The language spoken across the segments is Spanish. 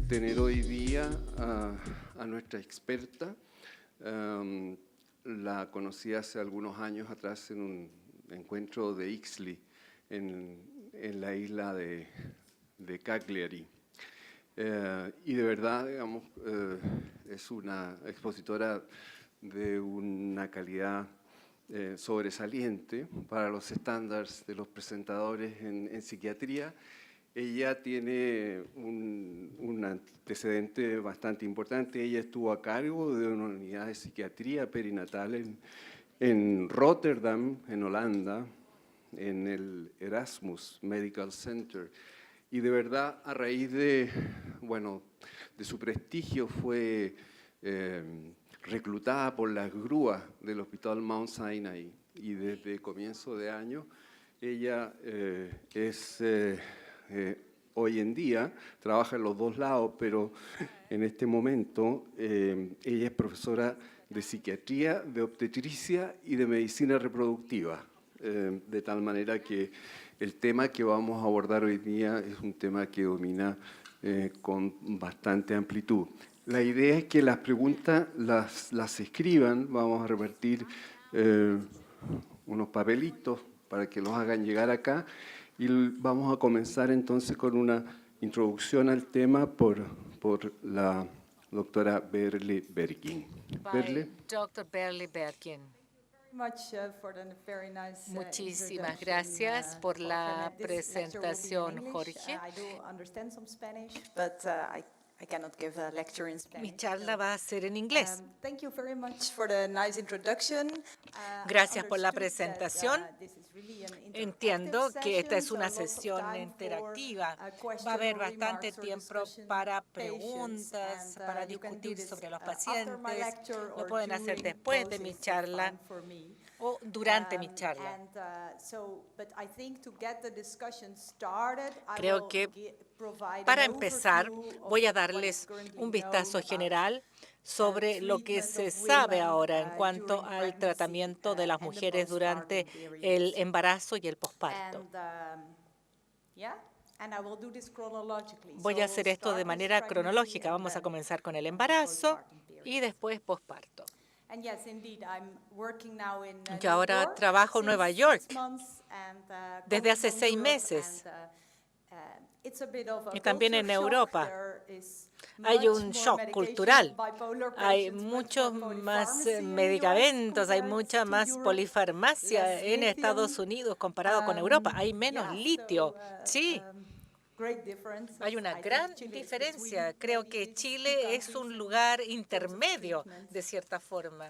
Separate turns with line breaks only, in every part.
Tener hoy día a nuestra experta. La conocí hace algunos años atrás en un encuentro de Ixtli en la isla de Cagliari. Y de verdad, digamos, es una expositora de una calidad sobresaliente para los estándares de los presentadores en psiquiatría. Ella tiene un antecedente bastante importante. Ella estuvo a cargo de una unidad de psiquiatría perinatal en Rotterdam, en Holanda, en el Erasmus Medical Center. Y de verdad, a raíz de su prestigio, fue reclutada por las grúas del Hospital Mount Sinai. Y desde comienzo de año, ella hoy en día trabaja en los dos lados, pero en este momento ella es profesora de psiquiatría, de obstetricia y de medicina reproductiva, de tal manera que el tema que vamos a abordar hoy día es un tema que domina con bastante amplitud. La idea es que las preguntas las escriban. Vamos a repartir unos papelitos para que los hagan llegar acá. Y vamos a comenzar entonces con una introducción al tema por la doctora Berle Bergin.
By Dr. Berle Bergin. Muchísimas gracias por la presentación, Jorge. Mi charla va a ser en inglés. Gracias por la presentación. Entiendo que esta es una sesión interactiva. Va a haber bastante tiempo para preguntas, para discutir sobre los pacientes. Lo pueden hacer después de mi charla o durante mi charla. Creo que para empezar voy a darles un vistazo general sobre lo que se sabe ahora en cuanto al tratamiento de las mujeres durante el embarazo y el posparto. Voy a hacer esto de manera cronológica. Vamos a comenzar con el embarazo y después posparto. Yo ahora trabajo en Nueva York desde hace 6 meses y también en Europa. Hay un shock cultural, hay muchos más medicamentos, hay mucha más polifarmacia en Estados Unidos comparado con Europa. Hay menos litio, sí. Hay una gran diferencia. Creo que Chile es un lugar intermedio, de cierta forma.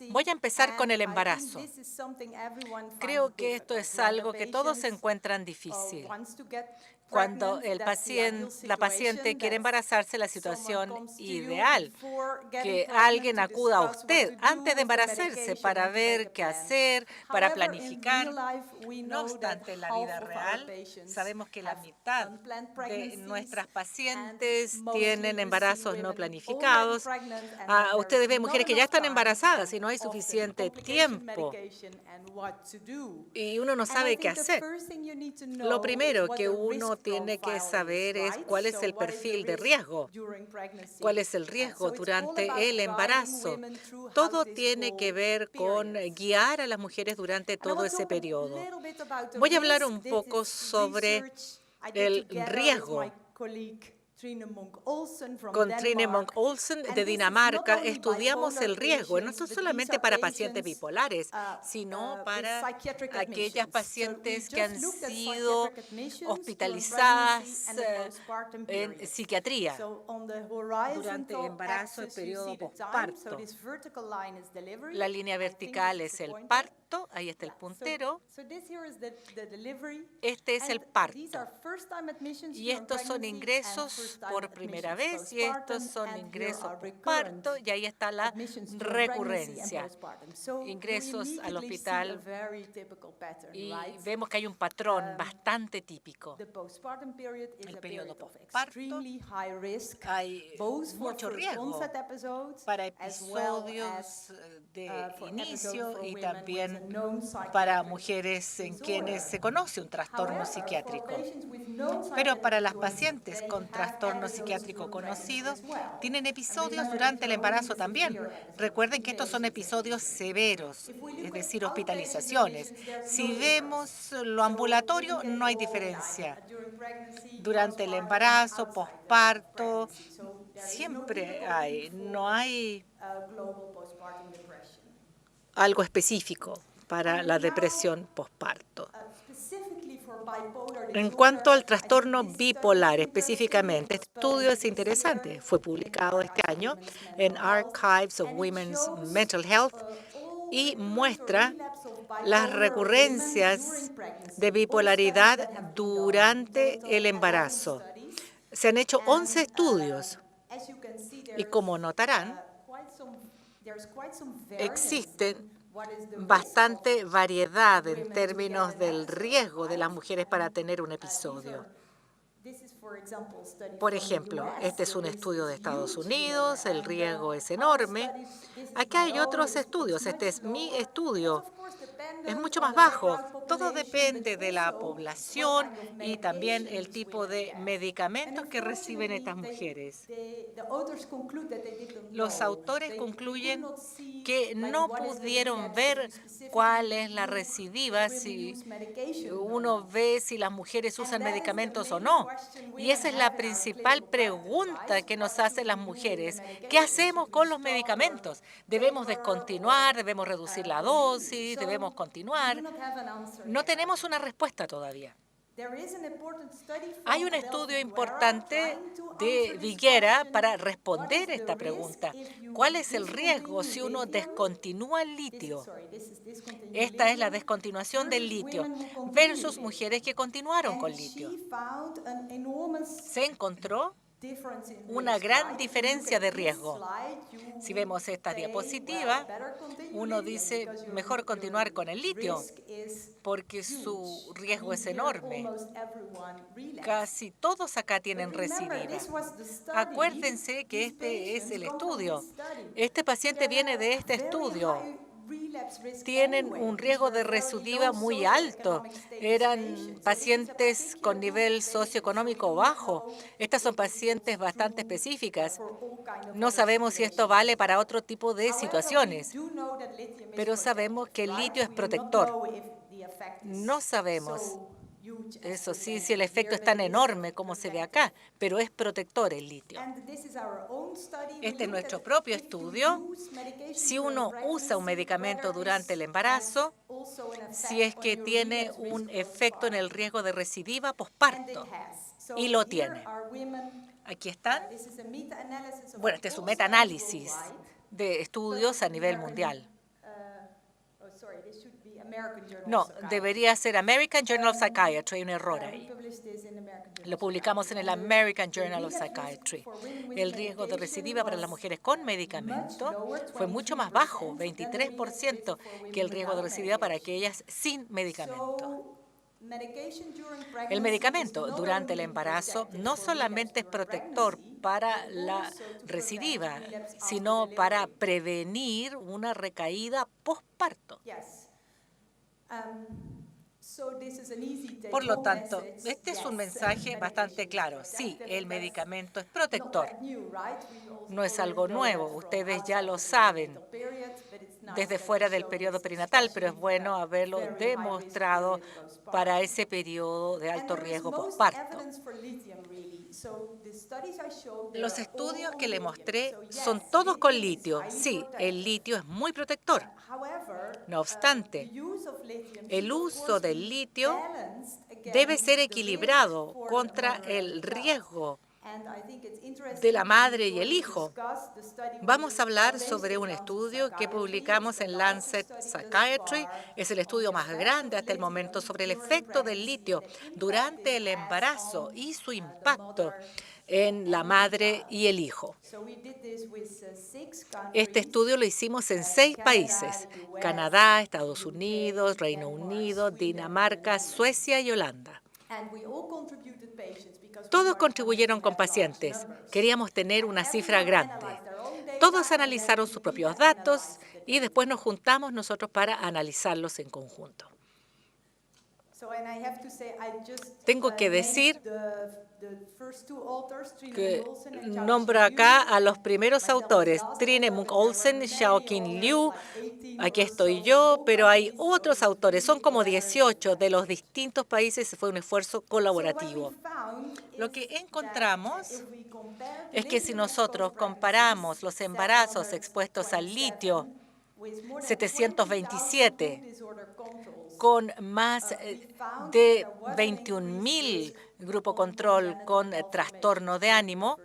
Voy a empezar con el embarazo. Creo que esto es algo que todos se encuentran difícil. Cuando la paciente quiere embarazarse, la situación ideal, que alguien acuda a usted antes de embarazarse para ver qué hacer, para planificar. No obstante, en la vida real, sabemos que la mitad de nuestras pacientes tienen embarazos no planificados. Ustedes ven mujeres que ya están embarazadas y no hay suficiente tiempo y uno no sabe qué hacer. Lo primero que uno tiene que saber es cuál es el perfil de riesgo, cuál es el riesgo durante el embarazo. Todo tiene que ver con guiar a las mujeres durante todo ese periodo. Voy a hablar un poco sobre el riesgo. Con Trine Munk Olsen de Dinamarca estudiamos el riesgo, no solamente para pacientes bipolares, sino para aquellas pacientes que han sido hospitalizadas en psiquiatría durante el embarazo y periodo posparto. La línea vertical es el parto parto, ahí está el puntero. Este es el parto. Y estos son ingresos por primera vez y estos son ingresos por parto y ahí está la recurrencia. Ingresos al hospital y vemos que hay un patrón bastante típico. El periodo postparto hay mucho riesgo para episodios de inicio y también para mujeres en quienes se conoce un trastorno psiquiátrico. Pero para las pacientes con trastorno psiquiátrico conocido, tienen episodios durante el embarazo también. Recuerden que estos son episodios severos, es decir, hospitalizaciones. Si vemos lo ambulatorio, no hay diferencia. Durante el embarazo, posparto, siempre hay, no hay algo específico para la depresión posparto. En cuanto al trastorno bipolar específicamente, este estudio es interesante. Fue publicado este año en Archives of Women's Mental Health y muestra las recurrencias de bipolaridad durante el embarazo. Se han hecho 11 estudios y como notarán, existen bastante variedad en términos del riesgo de las mujeres para tener un episodio. Por ejemplo, este es un estudio de Estados Unidos, el riesgo es enorme. Aquí hay otros estudios, este es mi estudio. Es mucho más bajo. Todo depende de la población y también el tipo de medicamentos que reciben estas mujeres. Los autores concluyen que no pudieron ver cuál es la recidiva si uno ve si las mujeres usan medicamentos o no. Y esa es la principal pregunta que nos hacen las mujeres. ¿Qué hacemos con los medicamentos? ¿Debemos descontinuar? ¿Debemos reducir la dosis? ¿Debemos continuar? No tenemos una respuesta todavía. Hay un estudio importante de Viguera para responder esta pregunta. ¿Cuál es el riesgo si uno descontinúa el litio? Esta es la descontinuación del litio versus mujeres que continuaron con litio. Se encontró una gran diferencia de riesgo. Si vemos esta diapositiva, uno dice mejor continuar con el litio porque su riesgo es enorme. Casi todos acá tienen recidiva. Acuérdense que este es el estudio. Este paciente viene de este estudio. Tienen un riesgo de recidiva muy alto. Eran pacientes con nivel socioeconómico bajo. Estas son pacientes bastante específicas. No sabemos si esto vale para otro tipo de situaciones, pero sabemos que el litio es protector. No sabemos, eso sí, si el efecto es tan enorme como se ve acá, pero es protector el litio. Este es nuestro propio estudio. Si uno usa un medicamento durante el embarazo, si es que tiene un efecto en el riesgo de recidiva posparto, y lo tiene. Aquí están. Bueno, este es un metaanálisis de estudios a nivel mundial. No, debería ser American Journal of Psychiatry, hay un error ahí. Lo publicamos en el American Journal of Psychiatry. El riesgo de recidiva para las mujeres con medicamento fue mucho más bajo, 23%, que el riesgo de recidiva para aquellas sin medicamento. El medicamento durante el embarazo no solamente es protector para la recidiva, sino para prevenir una recaída posparto. Por lo tanto, este es un mensaje bastante claro. Sí, el medicamento es protector. No es algo nuevo, ustedes ya lo saben desde fuera del periodo perinatal, pero es bueno haberlo demostrado para ese periodo de alto riesgo posparto. Los estudios que le mostré son todos con litio. Sí, el litio es muy protector. No obstante, el uso del litio debe ser equilibrado contra el riesgo de la madre y el hijo. Vamos a hablar sobre un estudio que publicamos en Lancet Psychiatry. Es el estudio más grande hasta el momento sobre el efecto del litio durante el embarazo y su impacto en la madre y el hijo. Este estudio lo hicimos en 6 países: Canadá, Estados Unidos, Reino Unido, Dinamarca, Suecia y Holanda. Todos contribuyeron con pacientes. Queríamos tener una cifra grande. Todos analizaron sus propios datos y después nos juntamos nosotros para analizarlos en conjunto. Tengo que decir que nombro acá a los primeros autores: Trine Munk Olsen, Xiaoqing Liu, aquí estoy yo, pero hay otros autores, son como 18 de los distintos países, fue un esfuerzo colaborativo. Lo que encontramos es que si nosotros comparamos los embarazos expuestos al litio, 727, con más de 21.000 grupo control con trastorno de ánimo,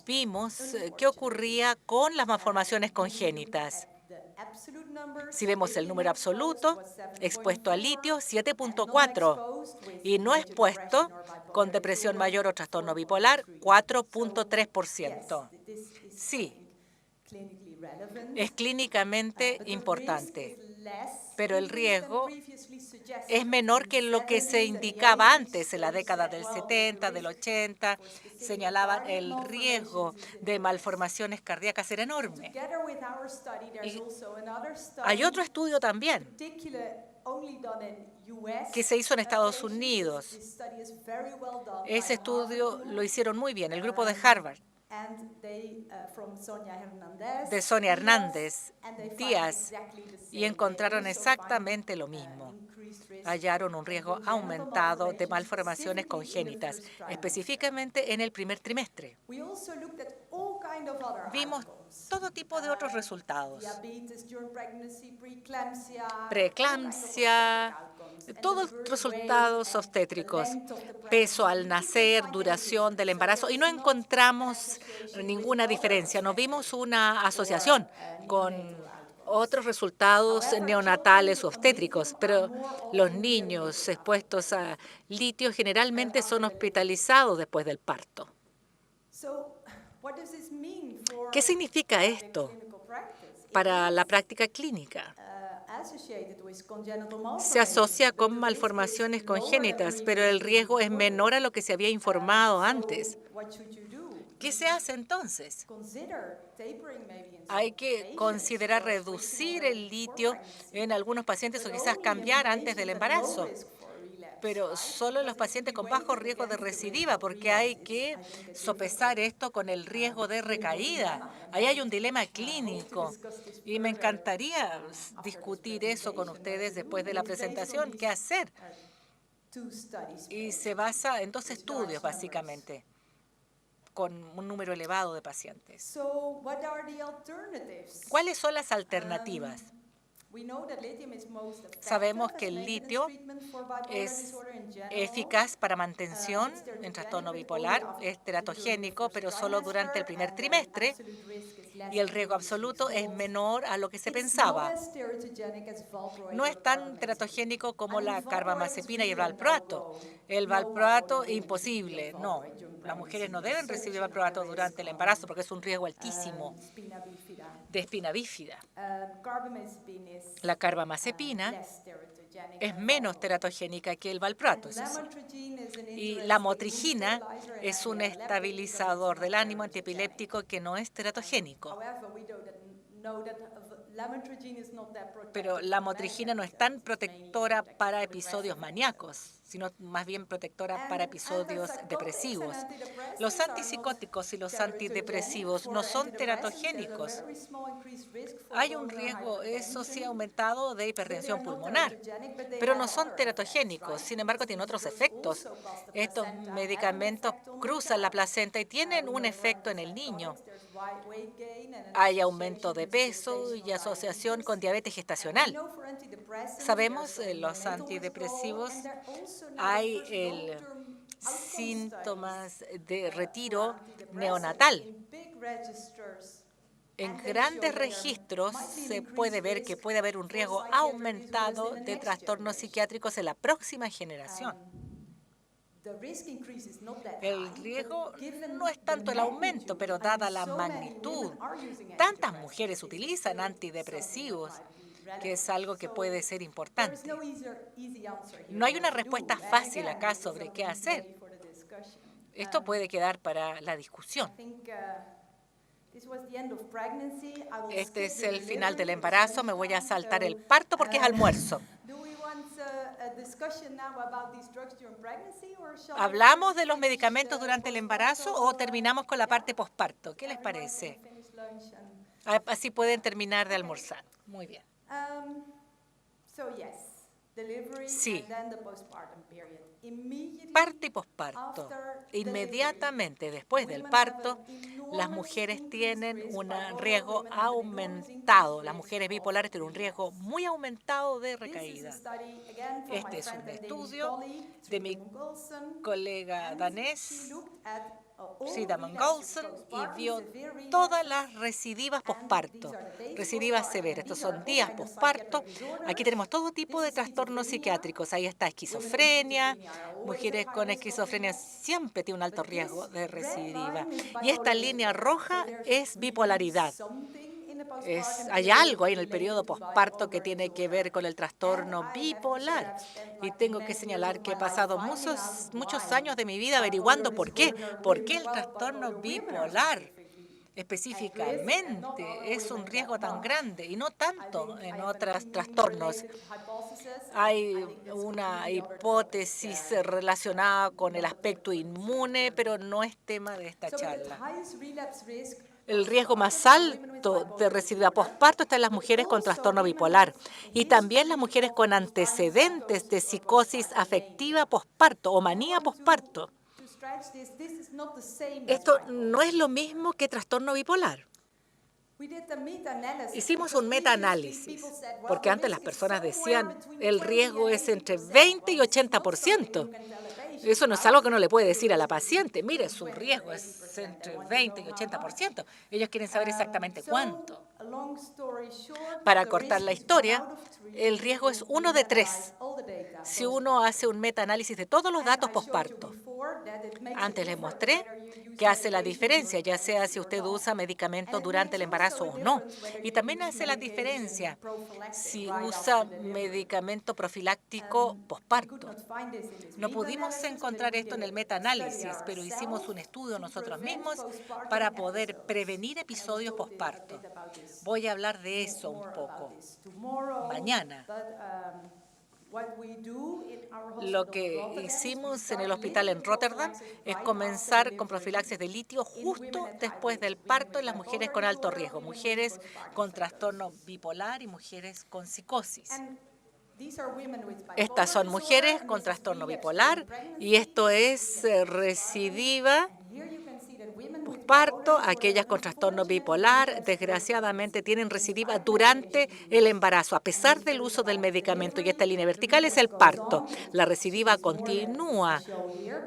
vimos qué ocurría con las malformaciones congénitas. Si vemos el número absoluto, expuesto al litio, 7.4, y no expuesto, con depresión mayor o trastorno bipolar, 4.3%. Sí, es clínicamente importante, pero el riesgo es menor que lo que se indicaba antes. En la década del 70, del 80, señalaban el riesgo de malformaciones cardíacas era enorme. Y hay otro estudio también que se hizo en Estados Unidos. Ese estudio lo hicieron muy bien, el grupo de Harvard, de Sonia Hernández Díaz, y encontraron exactamente lo mismo. Hallaron un riesgo aumentado de malformaciones congénitas, específicamente en el primer trimestre. Vimos todo tipo de otros resultados: preeclampsia, todos los resultados obstétricos, peso al nacer, duración del embarazo, y no encontramos ninguna diferencia. No vimos una asociación con otros resultados neonatales o obstétricos, pero los niños expuestos a litio generalmente son hospitalizados después del parto. ¿Qué significa esto para la práctica clínica? Se asocia con malformaciones congénitas, pero el riesgo es menor a lo que se había informado antes. ¿Qué se hace entonces? Hay que considerar reducir el litio en algunos pacientes o quizás cambiar antes del embarazo, pero solo en los pacientes con bajo riesgo de recidiva, porque hay que sopesar esto con el riesgo de recaída. Ahí hay un dilema clínico y me encantaría discutir eso con ustedes después de la presentación. ¿Qué hacer? Y se basa en 2 estudios, básicamente, con un número elevado de pacientes. ¿Cuáles son las alternativas? Sabemos que el litio es eficaz para mantención en trastorno bipolar, es teratogénico, pero solo durante el primer trimestre, y el riesgo absoluto es menor a lo que se pensaba. No es tan teratogénico como la carbamazepina y el valproato. El valproato, imposible, no. Las mujeres no deben recibir valproato durante el embarazo porque es un riesgo altísimo de espina bífida. La carbamazepina es menos teratogénica que el valproato, eso sí. Y la motrigina es un estabilizador del ánimo antiepiléptico que no es teratogénico. Pero la motrigina no es tan protectora para episodios maníacos, sino más bien protectora para episodios depresivos. Los antipsicóticos y los antidepresivos no son teratogénicos. Hay un riesgo, eso sí, aumentado de hipertensión pulmonar, pero no son teratogénicos. Sin embargo, tienen otros efectos. Estos medicamentos cruzan la placenta y tienen un efecto en el niño. Hay aumento de peso y asociación con diabetes gestacional. Sabemos, los antidepresivos, hay síntomas de retiro neonatal. En grandes registros se puede ver que puede haber un riesgo aumentado de trastornos psiquiátricos en la próxima generación. El riesgo no es tanto el aumento, pero dada la magnitud, tantas mujeres utilizan antidepresivos, que es algo que puede ser importante. No hay una respuesta fácil acá sobre qué hacer. Esto puede quedar para la discusión. Este es el final del embarazo. Me voy a saltar el parto porque es almuerzo. ¿Hablamos de los medicamentos durante el embarazo o terminamos con la parte posparto? ¿Qué les parece? Así pueden terminar de almorzar. Muy bien. Sí. Parto y posparto. Inmediatamente después del parto, las mujeres tienen un riesgo aumentado. Las mujeres bipolares tienen un riesgo muy aumentado de recaída. Este es un estudio de mi colega danés, Damon Golson, y vio todas las recidivas posparto, recidivas severas. Estos son días posparto. Aquí tenemos todo tipo de trastornos psiquiátricos. Ahí está esquizofrenia. Mujeres con esquizofrenia siempre tienen un alto riesgo de recidiva. Y esta línea roja es bipolaridad. Hay algo ahí en el periodo posparto que tiene que ver con el trastorno bipolar. Y tengo que señalar que he pasado muchos años de mi vida averiguando por qué. ¿Por qué el trastorno bipolar específicamente es un riesgo tan grande y no tanto en otros trastornos? Hay una hipótesis relacionada con el aspecto inmune, pero no es tema de esta charla. El riesgo más alto de recidiva posparto está en las mujeres con trastorno bipolar y también las mujeres con antecedentes de psicosis afectiva posparto o manía posparto. Esto no es lo mismo que trastorno bipolar. Hicimos un metaanálisis, porque antes las personas decían el riesgo es entre 20 y 80%. Eso no es algo que uno le puede decir a la paciente. Mire, su riesgo es entre 20 y 80%. Ellos quieren saber exactamente cuánto. Para cortar la historia, el riesgo es 1 de 3 si uno hace un metaanálisis de todos los datos posparto. Antes les mostré que hace la diferencia, ya sea si usted usa medicamentos durante el embarazo o no. Y también hace la diferencia si usa medicamento profiláctico posparto. No pudimos encontrar esto en el metaanálisis, pero hicimos un estudio nosotros mismos para poder prevenir episodios posparto. Voy a hablar de eso un poco mañana. Lo que hicimos en el hospital en Rotterdam es comenzar con profilaxis de litio justo después del parto en las mujeres con alto riesgo, mujeres con trastorno bipolar y mujeres con psicosis. Estas son mujeres con trastorno bipolar y esto es recidiva posparto. Aquellas con trastorno bipolar, desgraciadamente, tienen recidiva durante el embarazo, a pesar del uso del medicamento. Y esta línea vertical es el parto. La recidiva continúa.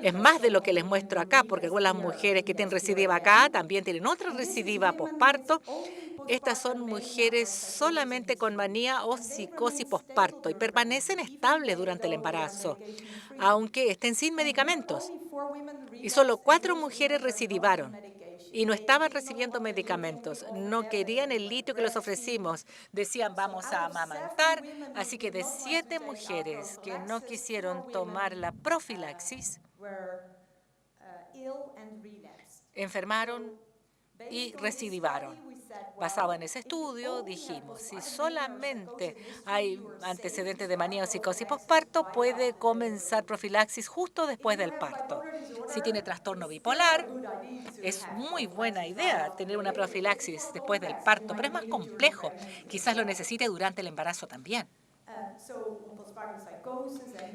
Es más de lo que les muestro acá, porque con las mujeres que tienen recidiva acá también tienen otra recidiva posparto. Estas son mujeres solamente con manía o psicosis posparto y permanecen estables durante el embarazo, aunque estén sin medicamentos. Y solo 4 mujeres recidivaron y no estaban recibiendo medicamentos. No querían el litio que les ofrecimos. Decían, vamos a amamantar. Así que de 7 mujeres que no quisieron tomar la profilaxis, enfermaron y recidivaron. Basado en ese estudio, dijimos, si solamente hay antecedentes de manía o psicosis posparto, puede comenzar profilaxis justo después del parto. Si tiene trastorno bipolar, es muy buena idea tener una profilaxis después del parto, pero es más complejo. Quizás lo necesite durante el embarazo también.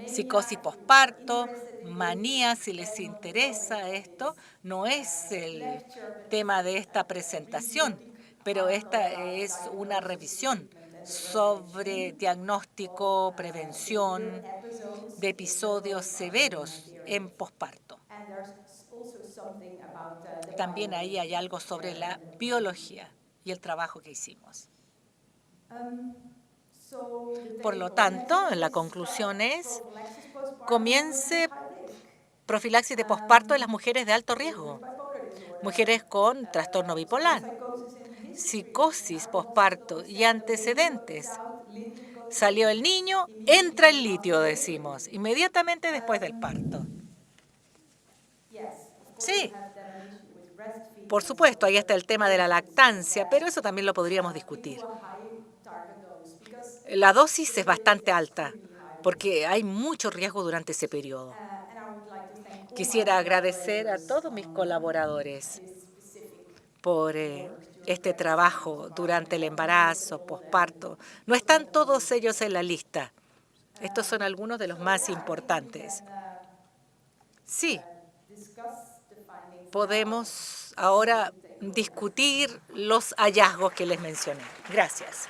Psicosis posparto, manía, si les interesa esto, no es el tema de esta presentación, pero esta es una revisión sobre diagnóstico, prevención de episodios severos en posparto. También ahí hay algo sobre la biología y el trabajo que hicimos. Por lo tanto, la conclusión es, comience profilaxis de posparto en las mujeres de alto riesgo, mujeres con trastorno bipolar, psicosis posparto y antecedentes. Salió el niño, entra el litio, decimos, inmediatamente después del parto. Sí, por supuesto, ahí está el tema de la lactancia, pero eso también lo podríamos discutir. La dosis es bastante alta, porque hay mucho riesgo durante ese periodo. Quisiera agradecer a todos mis colaboradores por este trabajo durante el embarazo, posparto. No están todos ellos en la lista. Estos son algunos de los más importantes. Sí, podemos ahora discutir los hallazgos que les mencioné. Gracias.